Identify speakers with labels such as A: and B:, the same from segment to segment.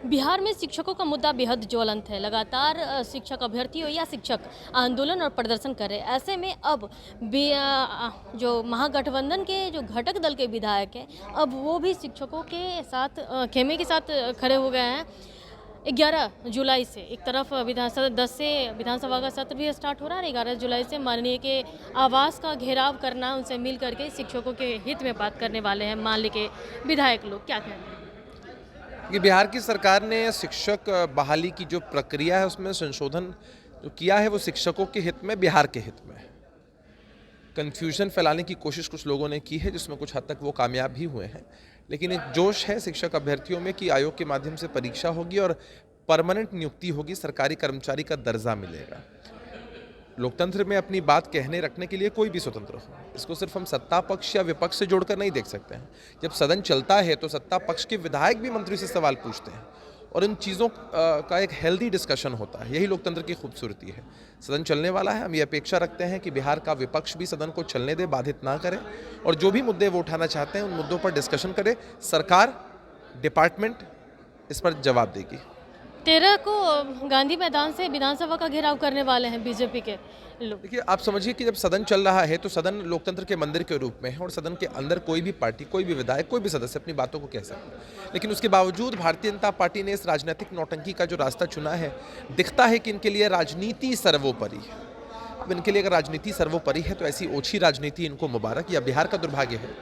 A: बिहार में शिक्षकों का मुद्दा बेहद ज्वलंत है। लगातार शिक्षक अभ्यर्थी हो या शिक्षक आंदोलन और प्रदर्शन कर रहे हैं। ऐसे में अब जो महागठबंधन के जो घटक दल के विधायक हैं, अब वो भी शिक्षकों के साथ खेमे के साथ खड़े हो गए हैं। 11 जुलाई से एक तरफ विधानसभा 10 से विधानसभा का सत्र भी स्टार्ट हो रहा है। 11 जुलाई से माननीय के आवास का घेराव करना, उनसे मिल करके शिक्षकों के हित में बात करने वाले हैं मान के विधायक लोग। क्या कहते हैं?
B: कि बिहार की सरकार ने शिक्षक बहाली की जो प्रक्रिया है उसमें संशोधन जो किया है वो शिक्षकों के हित में, बिहार के हित में। कन्फ्यूजन फैलाने की कोशिश कुछ लोगों ने की है जिसमें कुछ हद तक वो कामयाब भी हुए हैं, लेकिन एक जोश है शिक्षक अभ्यर्थियों में कि आयोग के माध्यम से परीक्षा होगी और परमानेंट नियुक्ति होगी, सरकारी कर्मचारी का दर्जा मिलेगा। लोकतंत्र में अपनी बात कहने रखने के लिए कोई भी स्वतंत्र हो, इसको सिर्फ हम सत्ता पक्ष या विपक्ष से जोड़कर नहीं देख सकते हैं। जब सदन चलता है तो सत्ता पक्ष के विधायक भी मंत्री से सवाल पूछते हैं और इन चीज़ों का एक हेल्दी डिस्कशन होता है। यही लोकतंत्र की खूबसूरती है। सदन चलने वाला है, हम ये अपेक्षा रखते हैं कि बिहार का विपक्ष भी सदन को चलने दे, बाधित ना करे और जो भी मुद्दे वो उठाना चाहते हैं उन मुद्दों पर डिस्कशन करे। सरकार, डिपार्टमेंट इस पर जवाब देगी।
A: 13 को गांधी मैदान से विधानसभा का घेराव करने वाले हैं बीजेपी के लोग।
B: देखिए, आप समझिए कि जब सदन चल रहा है तो सदन लोकतंत्र के मंदिर के रूप में है और सदन के अंदर कोई भी पार्टी, कोई भी विधायक, कोई भी सदस्य अपनी बातों को कह सकता है, लेकिन उसके बावजूद भारतीय जनता पार्टी ने इस राजनीतिक नौटंकी का जो रास्ता चुना है, दिखता है कि इनके लिए राजनीति सर्वोपरि है। अब इनके लिए अगर राजनीति सर्वोपरि है तो ऐसी ओछी राजनीति इनको मुबारक। या बिहार का दुर्भाग्य है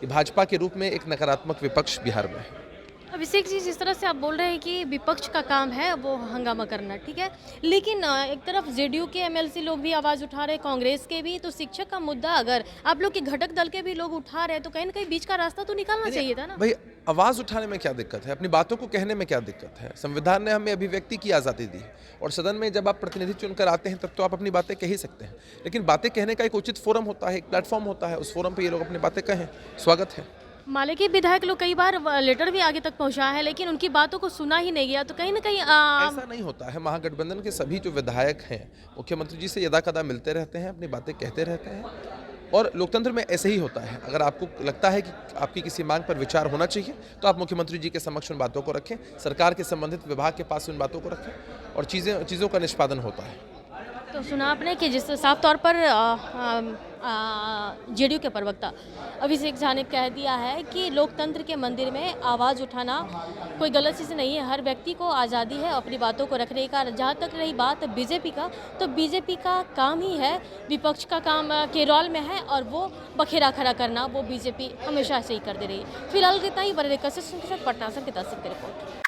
B: कि भाजपा के रूप में एक नकारात्मक विपक्ष बिहार में है।
A: अभिषेक जी, जिस तरह से आप बोल रहे हैं कि विपक्ष का काम है वो हंगामा करना, ठीक है, लेकिन एक तरफ जेडीयू के एमएलसी लोग भी आवाज़ उठा रहे हैं, कांग्रेस के भी, तो शिक्षक का मुद्दा अगर आप लोग के घटक दल के भी लोग उठा रहे हैं तो कहीं ना कहीं बीच का रास्ता तो निकालना चाहिए था ना
B: भाई। आवाज़ उठाने में क्या दिक्कत है? अपनी बातों को कहने में क्या दिक्कत है? संविधान ने हमें अभिव्यक्ति की आज़ादी दी और सदन में जब आप प्रतिनिधि चुनकर आते हैं तब तो आप अपनी बातें कह ही सकते हैं, लेकिन बातें कहने का एक उचित फोरम होता है, एक प्लेटफॉर्म होता है। उस फोरम पर ये लोग अपनी बातें कहें, स्वागत है।
A: माले के विधायक लोग कई बार लेटर भी आगे तक पहुंचा है, लेकिन उनकी बातों को सुना ही नहीं गया, तो कहीं ना कहीं
B: ऐसा नहीं होता है। महागठबंधन के सभी जो विधायक हैं मुख्यमंत्री जी से यदा कदा मिलते रहते हैं, अपनी बातें कहते रहते हैं और लोकतंत्र में ऐसे ही होता है। अगर आपको लगता है कि आपकी किसी मांग पर विचार होना चाहिए तो आप मुख्यमंत्री जी के समक्ष उन बातों को रखें, सरकार के संबंधित विभाग के पास उन बातों को रखें और चीज़ों का निष्पादन होता है।
A: तो सुना आपने कि जिस साफ तौर पर जेडीयू के प्रवक्ता अभिषेक झा ने कह दिया है कि लोकतंत्र के मंदिर में आवाज़ उठाना कोई गलत चीज़ नहीं है, हर व्यक्ति को आज़ादी है अपनी बातों को रखने का। जहाँ तक रही बात बीजेपी का, तो बीजेपी का काम ही है, विपक्ष का काम केरल में है और वो बखेरा खड़ा करना वो बीजेपी हमेशा से ही कर दे रही है। फिलहाल इतना ही। बड़े कसरत पटना से किताब सिंह की रिपोर्ट।